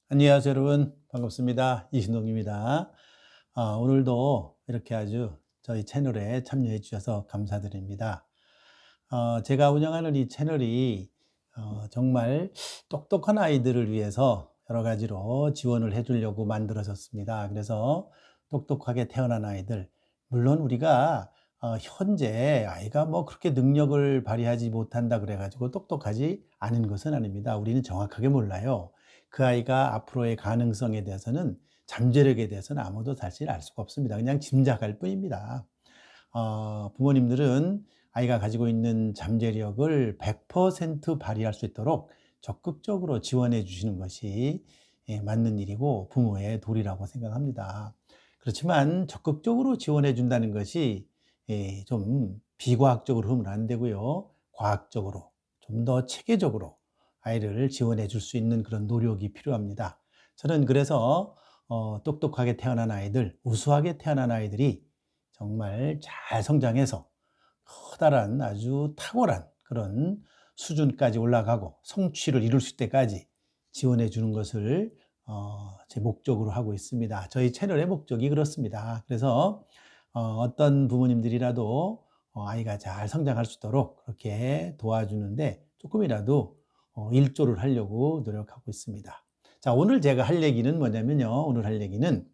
안녕하세요, 여러분. 반갑습니다. 이신동입니다. 오늘도 이렇게 아주 저희 채널에 참여해 주셔서 감사드립니다. 제가 운영하는 이 채널이 정말 똑똑한 아이들을 위해서 여러 가지로 지원을 해 주려고 만들어졌습니다. 그래서 똑똑하게 태어난 아이들, 물론 우리가 현재 아이가 뭐 그렇게 능력을 발휘하지 못한다 그래 가지고 똑똑하지 않은 것은 아닙니다. 우리는 정확하게 몰라요. 그 아이가 앞으로의 가능성에 대해서는, 잠재력에 대해서는 아무도 사실 알 수가 없습니다. 그냥 짐작할 뿐입니다. 부모님들은 아이가 가지고 있는 잠재력을 100% 발휘할 수 있도록 적극적으로 지원해 주시는 것이 맞는 일이고 부모의 도리라고 생각합니다. 그렇지만 적극적으로 지원해 준다는 것이 좀 비과학적으로 하면 안 되고요. 과학적으로, 좀 더 체계적으로 아이를 지원해 줄 수 있는 그런 노력이 필요합니다. 저는 그래서 똑똑하게 태어난 아이들, 우수하게 태어난 아이들이 정말 잘 성장해서 커다란 아주 탁월한 그런 수준까지 올라가고 성취를 이룰 수 때까지 지원해 주는 것을 제 목적으로 하고 있습니다. 저희 채널의 목적이 그렇습니다. 그래서 어떤 부모님들이라도 아이가 잘 성장할 수 있도록 그렇게 도와주는데 조금이라도 일조를 하려고 노력하고 있습니다. 자, 오늘 제가 할 얘기는 뭐냐면요. 오늘 할 얘기는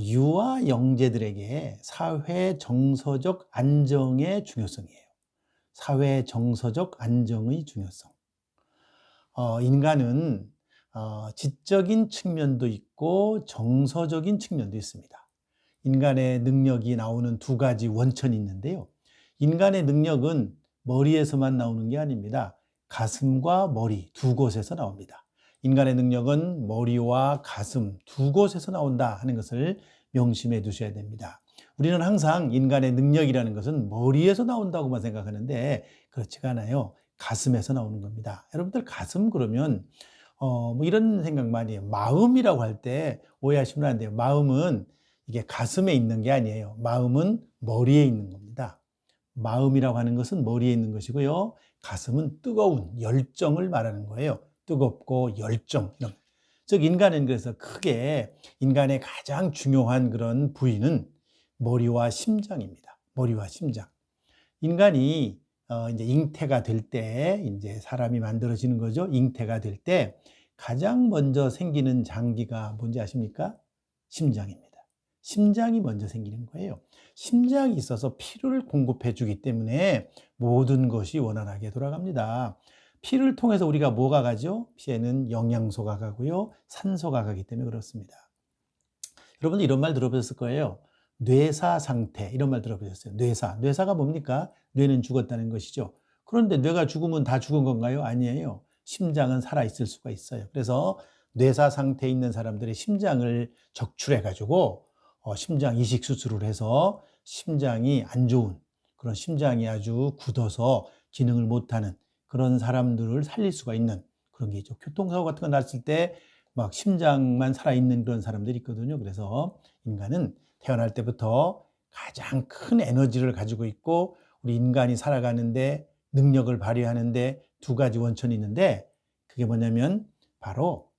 유아 영재들에게 사회 정서적 안정의 중요성이에요. 사회 정서적 안정의 중요성. 인간은 지적인 측면도 있고 정서적인 측면도 있습니다. 인간의 능력이 나오는 두 가지 원천이 있는데요. 인간의 능력은 머리에서만 나오는 게 아닙니다. 가슴과 머리 두 곳에서 나옵니다. 인간의 능력은 머리와 가슴 두 곳에서 나온다 하는 것을 명심해 두셔야 됩니다. 우리는 항상 인간의 능력이라는 것은 머리에서 나온다고만 생각하는데 그렇지가 않아요. 가슴에서 나오는 겁니다. 여러분들 가슴 그러면 뭐 이런 생각 많이 해요. 마음이라고 할 때 오해하시면 안 돼요. 마음은 이게 가슴에 있는 게 아니에요. 마음은 머리에 있는 겁니다. 마음이라고 하는 것은 머리에 있는 것이고요. 가슴은 뜨거운 열정을 말하는 거예요. 뜨겁고 열정 이런. 즉 인간은 그래서 크게 인간의 가장 중요한 그런 부위는 머리와 심장입니다. 머리와 심장. 인간이 이제 잉태가 될 때 이제 사람이 만들어지는 거죠. 잉태가 될 때 가장 먼저 생기는 장기가 뭔지 아십니까? 심장입니다. 심장이 먼저 생기는 거예요. 심장이 있어서 피를 공급해 주기 때문에 모든 것이 원활하게 돌아갑니다. 피를 통해서 우리가 뭐가 가죠? 피에는 영양소가 가고요. 산소가 가기 때문에 그렇습니다. 여러분들 이런 말 들어보셨을 거예요. 뇌사 상태 이런 말 들어보셨어요. 뇌사가 뭡니까? 뇌는 죽었다는 것이죠. 그런데 뇌가 죽으면 다 죽은 건가요? 아니에요. 심장은 살아있을 수가 있어요. 그래서 뇌사 상태에 있는 사람들의 심장을 적출해 가지고 심장 이식 수술을 해서 심장이 안 좋은 그런 심장이 아주 굳어서 기능을 못하는 그런 사람들을 살릴 수가 있는 그런 게 있죠. 교통사고 같은 거 났을 때 막 심장만 살아있는 그런 사람들이 있거든요. 그래서 인간은 태어날 때부터 가장 큰 에너지를 가지고 있고 우리 인간이 살아가는데 능력을 발휘하는데 두 가지 원천이 있는데 그게 뭐냐면 바로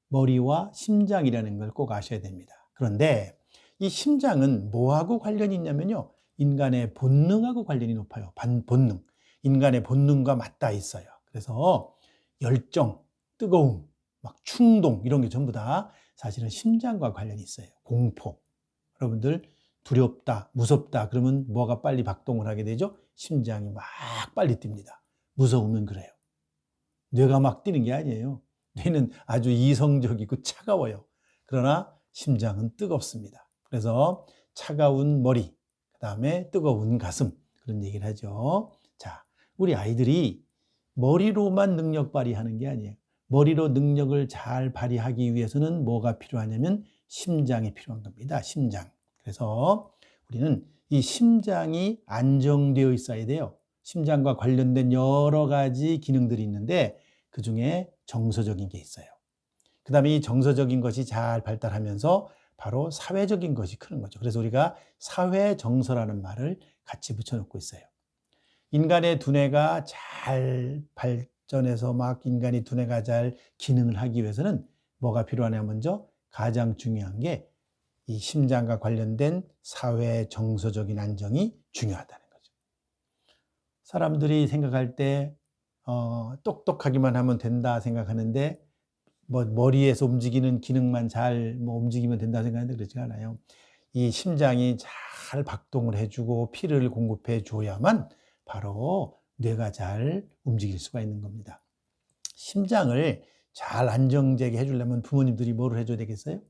머리와 심장이라는 걸 꼭 아셔야 됩니다. 그런데 이 심장은 뭐하고 관련이 있냐면요. 인간의 본능하고 관련이 높아요. 본능. 인간의 본능과 맞닿아 있어요. 그래서 열정, 뜨거움, 막 충동 이런 게 전부 다 사실은 심장과 관련이 있어요. 공포. 여러분들 두렵다, 무섭다 그러면 뭐가 빨리 박동을 하게 되죠? 심장이 막 빨리 뜁니다. 무서우면 그래요. 뇌가 막 뛰는 게 아니에요. 뇌는 아주 이성적이고 차가워요. 그러나 심장은 뜨겁습니다. 그래서 차가운 머리, 그 다음에 뜨거운 가슴 그런 얘기를 하죠. 자, 우리 아이들이 머리로만 능력 발휘하는 게 아니에요. 머리로 능력을 잘 발휘하기 위해서는 뭐가 필요하냐면 심장이 필요한 겁니다. 심장. 그래서 우리는 이 심장이 안정되어 있어야 돼요. 심장과 관련된 여러 가지 기능들이 있는데 그 중에 정서적인 게 있어요. 그 다음에 이 정서적인 것이 잘 발달하면서 바로 사회적인 것이 크는 거죠. 그래서 우리가 사회정서라는 말을 같이 붙여놓고 있어요. 인간의 두뇌가 잘 발전해서 막 인간이 두뇌가 잘 기능을 하기 위해서는 뭐가 필요하냐 먼저 가장 중요한 게 이 심장과 관련된 사회 정서적인 안정이 중요하다는 거죠. 사람들이 생각할 때 똑똑하기만 하면 된다 생각하는데 뭐 머리에서 움직이는 기능만 잘 움직이면 된다 생각하는데 그렇지 않아요. 이 심장이 잘 박동을 해주고 피를 공급해 줘야만 바로 뇌가 잘 움직일 수가 있는 겁니다. 심장을 잘 안정되게 해주려면 부모님들이 뭐를 해줘야 되겠어요?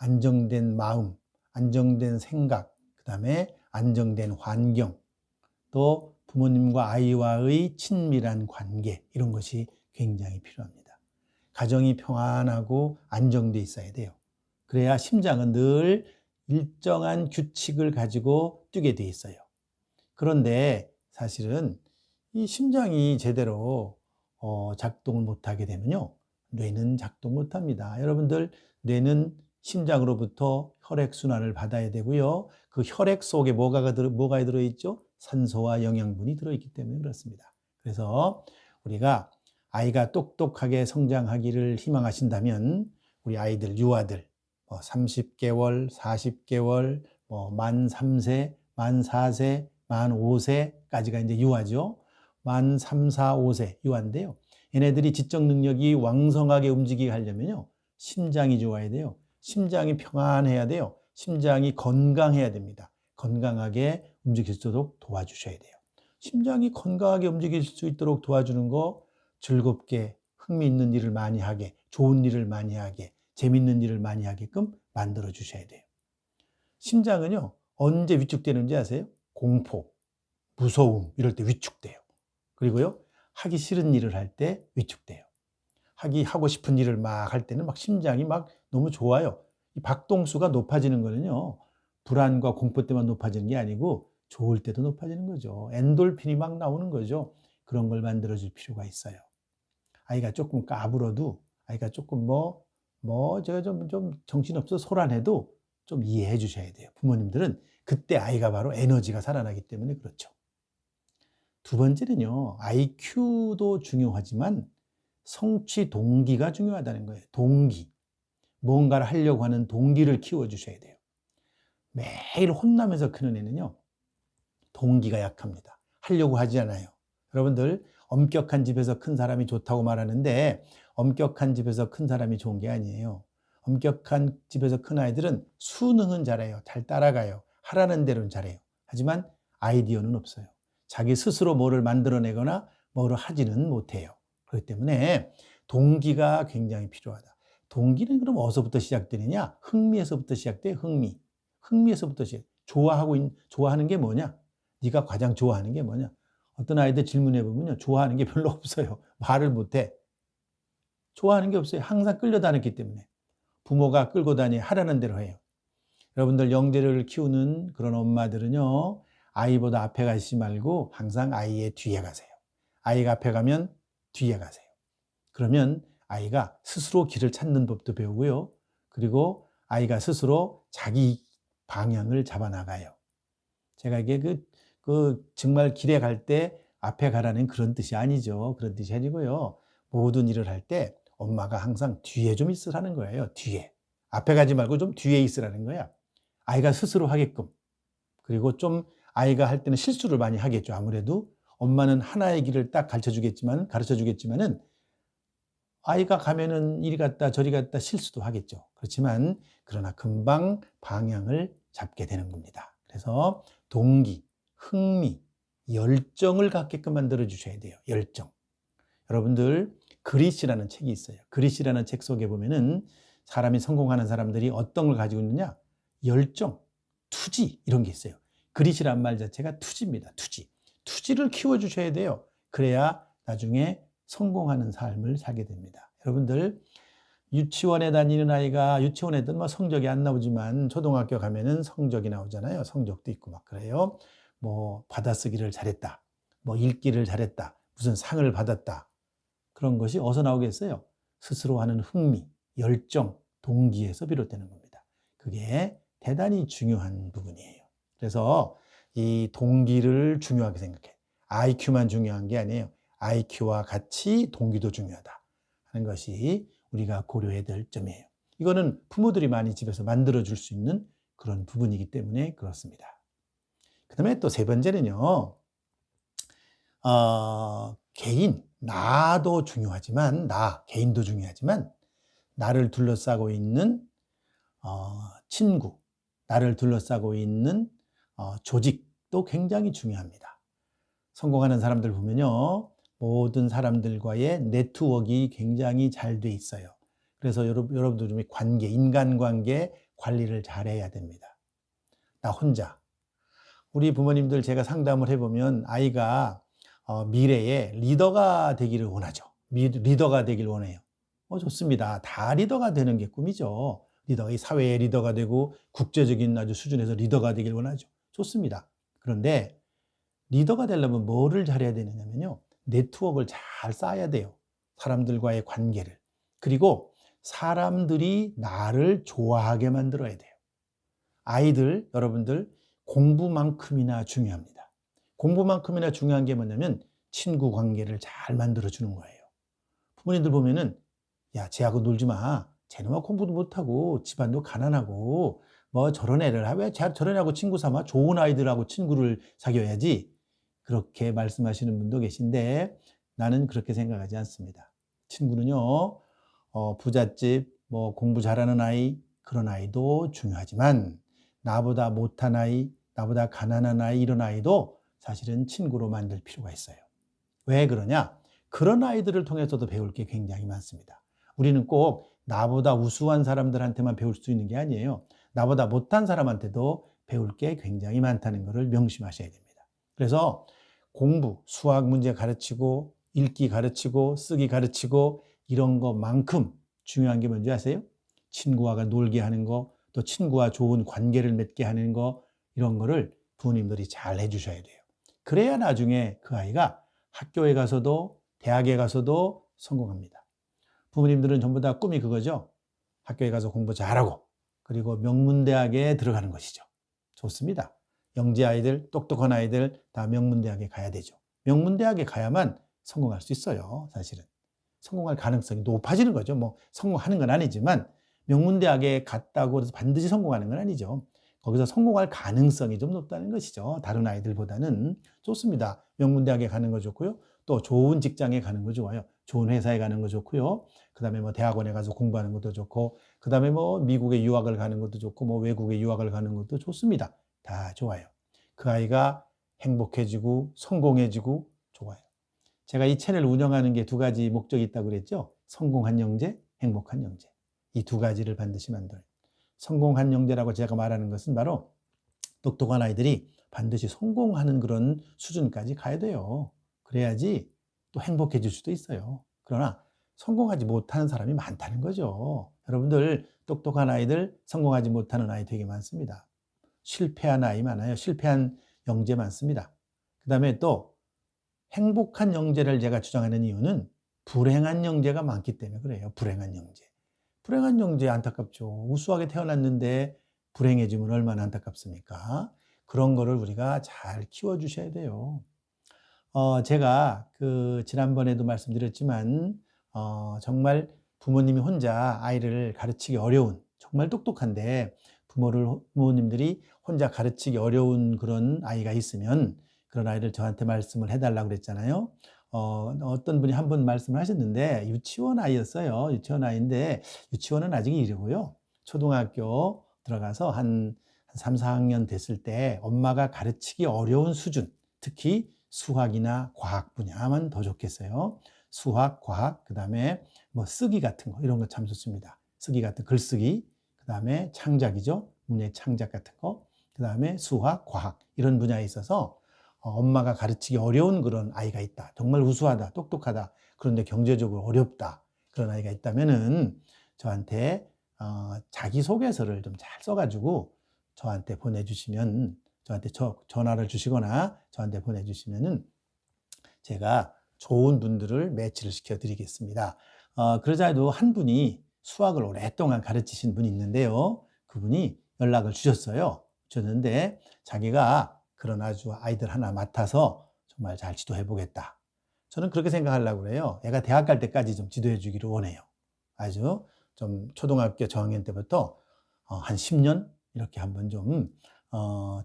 안정된 마음, 안정된 생각, 그 다음에 안정된 환경, 또 부모님과 아이와의 친밀한 관계, 이런 것이 굉장히 필요합니다. 가정이 평안하고 안정돼 있어야 돼요. 그래야 심장은 늘 일정한 규칙을 가지고 뛰게 돼 있어요. 그런데 사실은 이 심장이 제대로 작동을 못하게 되면요, 뇌는 작동 못합니다. 여러분들, 뇌는 심장으로부터 혈액순환을 받아야 되고요. 그 혈액 속에 뭐가 들어있죠? 산소와 영양분이 들어있기 때문에 그렇습니다. 그래서 우리가 아이가 똑똑하게 성장하기를 희망하신다면 우리 아이들, 유아들 30개월, 40개월, 만 3세, 만 4세, 만 5세까지가 이제 유아죠. 만 3, 4, 5세 유아인데요. 얘네들이 지적 능력이 왕성하게 움직이게 하려면요, 심장이 좋아야 돼요. 심장이 평안해야 돼요. 심장이 건강해야 됩니다. 건강하게 움직일 수 있도록 도와주셔야 돼요. 심장이 건강하게 움직일 수 있도록 도와주는 거, 즐겁게 흥미있는 일을 많이 하게, 좋은 일을 많이 하게, 재밌는 일을 많이 하게끔 만들어 주셔야 돼요. 심장은요, 언제 위축되는지 아세요? 공포, 무서움 이럴 때 위축돼요. 그리고요, 하기 싫은 일을 할 때 위축돼요. 하고 싶은 일을 막 할 때는 막 심장이 막 너무 좋아요. 이 박동수가 높아지는 거는요, 불안과 공포 때만 높아지는 게 아니고 좋을 때도 높아지는 거죠. 엔돌핀이 막 나오는 거죠. 그런 걸 만들어줄 필요가 있어요. 아이가 조금 까불어도, 아이가 조금 제가 좀 정신없어 소란해도 좀 이해해 주셔야 돼요. 부모님들은 그때 아이가 바로 에너지가 살아나기 때문에 그렇죠. 두 번째는요, IQ도 중요하지만 성취 동기가 중요하다는 거예요. 동기. 뭔가를 하려고 하는 동기를 키워주셔야 돼요. 매일 혼나면서 크는 애는요, 동기가 약합니다. 하려고 하지 않아요. 여러분들, 엄격한 집에서 큰 사람이 좋다고 말하는데 엄격한 집에서 큰 사람이 좋은 게 아니에요. 엄격한 집에서 큰 아이들은 수능은 잘해요. 잘 따라가요. 하라는 대로는 잘해요. 하지만 아이디어는 없어요. 자기 스스로 뭐를 만들어내거나 뭐를 하지는 못해요. 그렇기 때문에 동기가 굉장히 필요하다. 동기는 그럼 어디서부터 시작되느냐? 흥미에서부터 시작돼요. 흥미에서부터 시작. 좋아하는 게 뭐냐? 네가 가장 좋아하는 게 뭐냐? 어떤 아이들 질문해 보면요, 좋아하는 게 별로 없어요. 말을 못해. 좋아하는 게 없어요. 항상 끌려다녔기 때문에. 부모가 끌고 다니 하라는 대로 해요. 여러분들, 영재를 키우는 그런 엄마들은요, 아이보다 앞에 가시지 말고 항상 아이의 뒤에 가세요. 아이가 앞에 가면 뒤에 가세요. 그러면 아이가 스스로 길을 찾는 법도 배우고요. 그리고 아이가 스스로 자기 방향을 잡아나가요. 제가 이게 정말 길에 갈 때 앞에 가라는 그런 뜻이 아니죠. 그런 뜻이 아니고요. 모든 일을 할 때 엄마가 항상 뒤에 좀 있으라는 거예요. 뒤에. 앞에 가지 말고 좀 뒤에 있으라는 거야. 아이가 스스로 하게끔. 그리고 좀 아이가 할 때는 실수를 많이 하겠죠. 아무래도 엄마는 하나의 길을 딱 가르쳐 주겠지만은 아이가 가면은 이리 갔다 저리 갔다 실수도 하겠죠. 그렇지만 그러나 금방 방향을 잡게 되는 겁니다. 그래서 동기, 흥미, 열정을 갖게끔 만들어 주셔야 돼요. 열정. 여러분들, 그릿이라는 책이 있어요. 그릿이라는 책 속에 보면은 사람이 성공하는 사람들이 어떤 걸 가지고 있느냐? 열정, 투지 이런 게 있어요. 그릿이란 말 자체가 투지입니다. 투지를 키워주셔야 돼요. 그래야 나중에 성공하는 삶을 살게 됩니다. 여러분들, 유치원에 다니는 아이가 유치원에든 성적이 안 나오지만 초등학교 가면은 성적이 나오잖아요. 성적도 있고 막 그래요. 받아쓰기를 잘했다. 읽기를 잘했다. 무슨 상을 받았다. 그런 것이 어디서 나오겠어요? 스스로 하는 흥미, 열정, 동기에서 비롯되는 겁니다. 그게 대단히 중요한 부분이에요. 그래서 이 동기를 중요하게 생각해. IQ만 중요한 게 아니에요. IQ와 같이 동기도 중요하다 하는 것이 우리가 고려해야 될 점이에요. 이거는 부모들이 많이 집에서 만들어줄 수 있는 그런 부분이기 때문에 그렇습니다. 그 다음에 또 세 번째는요, 개인, 나도 중요하지만, 개인도 중요하지만, 나를 둘러싸고 있는 친구, 나를 둘러싸고 있는 조직도 굉장히 중요합니다. 성공하는 사람들 보면요, 모든 사람들과의 네트워크가 굉장히 잘 돼 있어요. 그래서 여러분들 좀 관계, 인간관계 관리를 잘해야 됩니다. 나 혼자. 우리 부모님들 제가 상담을 해보면 아이가 미래에 리더가 되기를 원하죠. 리더가 되길 원해요. 좋습니다. 다 리더가 되는 게 꿈이죠. 리더가 이 사회의 리더가 되고 국제적인 아주 수준에서 리더가 되길 원하죠. 좋습니다. 그런데 리더가 되려면 뭐를 잘해야 되느냐면요, 네트워크를 잘 쌓아야 돼요. 사람들과의 관계를. 그리고 사람들이 나를 좋아하게 만들어야 돼요. 아이들, 여러분들 공부만큼이나 중요합니다. 공부만큼이나 중요한 게 뭐냐면 친구 관계를 잘 만들어주는 거예요. 부모님들 보면은, 야, 쟤하고 놀지 마. 쟤는 막 공부도 못하고 집안도 가난하고 뭐 저런 애를 왜 저런 애하고 친구 삼아? 좋은 아이들하고 친구를 사귀어야지. 그렇게 말씀하시는 분도 계신데 나는 그렇게 생각하지 않습니다. 친구는요, 부잣집, 뭐 공부 잘하는 아이, 그런 아이도 중요하지만 나보다 못한 아이, 나보다 가난한 아이, 이런 아이도 사실은 친구로 만들 필요가 있어요. 왜 그러냐? 그런 아이들을 통해서도 배울 게 굉장히 많습니다. 우리는 꼭 나보다 우수한 사람들한테만 배울 수 있는 게 아니에요. 나보다 못한 사람한테도 배울 게 굉장히 많다는 것을 명심하셔야 됩니다. 그래서 공부, 수학 문제 가르치고 읽기 가르치고 쓰기 가르치고 이런 것만큼 중요한 게 뭔지 아세요? 친구와 놀게 하는 거, 또 친구와 좋은 관계를 맺게 하는 거, 이런 거를 부모님들이 잘 해주셔야 돼요. 그래야 나중에 그 아이가 학교에 가서도 대학에 가서도 성공합니다. 부모님들은 전부 다 꿈이 그거죠. 학교에 가서 공부 잘하고 그리고 명문대학에 들어가는 것이죠. 좋습니다. 영재 아이들, 똑똑한 아이들 다 명문대학에 가야 되죠. 명문대학에 가야만 성공할 수 있어요. 사실은. 성공할 가능성이 높아지는 거죠. 뭐 성공하는 건 아니지만 명문대학에 갔다고 해서 반드시 성공하는 건 아니죠. 거기서 성공할 가능성이 좀 높다는 것이죠. 다른 아이들보다는. 좋습니다. 명문대학에 가는 거 좋고요. 또 좋은 직장에 가는 거 좋아요. 좋은 회사에 가는 거 좋고요. 그 다음에 뭐 대학원에 가서 공부하는 것도 좋고, 그 다음에 뭐 미국에 유학을 가는 것도 좋고, 뭐 외국에 유학을 가는 것도 좋습니다. 다 좋아요. 그 아이가 행복해지고 성공해지고 좋아요. 제가 이 채널 운영하는 게 두 가지 목적이 있다고 그랬죠. 성공한 영재, 행복한 영재. 이 두 가지를 반드시 만들어요. 성공한 영재라고 제가 말하는 것은 바로 똑똑한 아이들이 반드시 성공하는 그런 수준까지 가야 돼요. 그래야지 또 행복해질 수도 있어요. 그러나 성공하지 못하는 사람이 많다는 거죠. 여러분들 똑똑한 아이들, 성공하지 못하는 아이 되게 많습니다. 실패한 아이 많아요. 실패한 영재 많습니다. 그 다음에 또 행복한 영재를 제가 주장하는 이유는 불행한 영재가 많기 때문에 그래요. 불행한 영재. 불행한 영재 안타깝죠. 우수하게 태어났는데 불행해지면 얼마나 안타깝습니까? 그런 거를 우리가 잘 키워주셔야 돼요. 제가 지난번에도 말씀드렸지만, 정말 부모님이 혼자 아이를 가르치기 어려운, 정말 똑똑한데 부모님들이 혼자 가르치기 어려운 그런 아이가 있으면 그런 아이를 저한테 말씀을 해달라고 그랬잖아요. 어떤 분이 한 번 말씀을 하셨는데 유치원 아이였어요. 유치원 아이인데 유치원은 아직 이르고요. 초등학교 들어가서 한 3, 4학년 됐을 때 엄마가 가르치기 어려운 수준, 특히 수학이나 과학 분야만 더 좋겠어요. 수학, 과학, 그 다음에 뭐 쓰기 같은 거, 이런 거 참 좋습니다. 쓰기 같은 글쓰기, 그 다음에 창작이죠. 문예 창작 같은 거, 그 다음에 수학, 과학, 이런 분야에 있어서 엄마가 가르치기 어려운 그런 아이가 있다. 정말 우수하다, 똑똑하다. 그런데 경제적으로 어렵다. 그런 아이가 있다면은 저한테 자기소개서를 좀 잘 써가지고 저한테 보내주시면, 저한테 전화를 주시거나 저한테 보내주시면은 제가 좋은 분들을 매치를 시켜 드리겠습니다. 그러자 해도 한 분이 수학을 오랫동안 가르치신 분이 있는데요. 그분이 연락을 주셨어요. 주셨는데 자기가 그런 아주 아이들 하나 맡아서 정말 잘 지도해 보겠다. 저는 그렇게 생각하려고 그래요. 애가 대학 갈 때까지 좀 지도해 주기를 원해요. 아주 좀 초등학교 저학년 때부터 한 10년 이렇게 한번 좀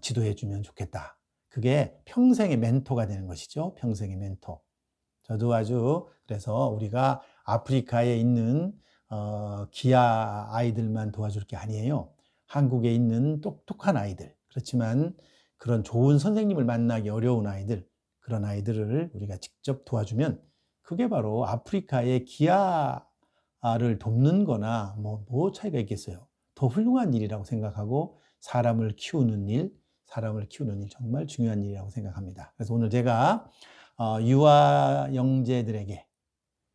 지도해 주면 좋겠다. 그게 평생의 멘토가 되는 것이죠. 평생의 멘토. 저도 아주 그래서 우리가 아프리카에 있는 기아 아이들만 도와줄 게 아니에요. 한국에 있는 똑똑한 아이들, 그렇지만 그런 좋은 선생님을 만나기 어려운 아이들, 그런 아이들을 우리가 직접 도와주면 그게 바로 아프리카의 기아를 돕는 거나 뭐 차이가 있겠어요. 더 훌륭한 일이라고 생각하고 사람을 키우는 일 정말 중요한 일이라고 생각합니다. 그래서 오늘 제가 유아 영재들에게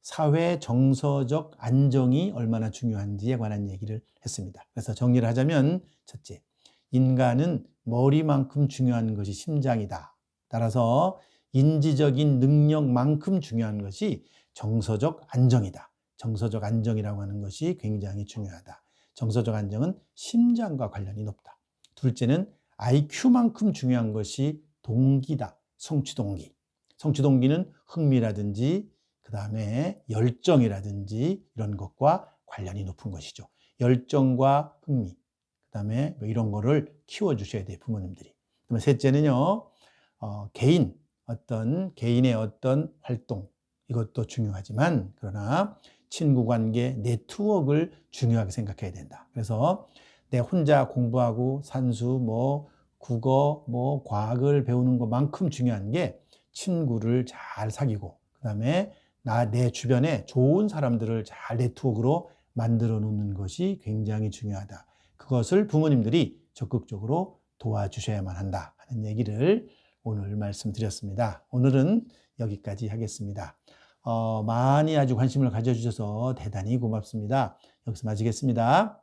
사회 정서적 안정이 얼마나 중요한지에 관한 얘기를 했습니다. 그래서 정리를 하자면 첫째, 인간은 머리만큼 중요한 것이 심장이다. 따라서 인지적인 능력만큼 중요한 것이 정서적 안정이다. 정서적 안정이라고 하는 것이 굉장히 중요하다. 정서적 안정은 심장과 관련이 높다. 둘째는 IQ만큼 중요한 것이 동기다. 성취동기. 성취동기는 흥미라든지 그 다음에 열정이라든지 이런 것과 관련이 높은 것이죠. 열정과 흥미, 그 다음에 이런 거를 키워주셔야 돼요, 부모님들이. 그다음에 셋째는요, 개인의 어떤 활동, 이것도 중요하지만, 그러나 친구 관계, 네트워크를 중요하게 생각해야 된다. 그래서 내 혼자 공부하고 산수, 국어, 과학을 배우는 것만큼 중요한 게 친구를 잘 사귀고, 그 다음에 내 주변에 좋은 사람들을 잘 네트워크로 만들어 놓는 것이 굉장히 중요하다. 그것을 부모님들이 적극적으로 도와주셔야만 한다 하는 얘기를 오늘 말씀드렸습니다. 오늘은 여기까지 하겠습니다. 많이 아주 관심을 가져주셔서 대단히 고맙습니다. 여기서 마치겠습니다.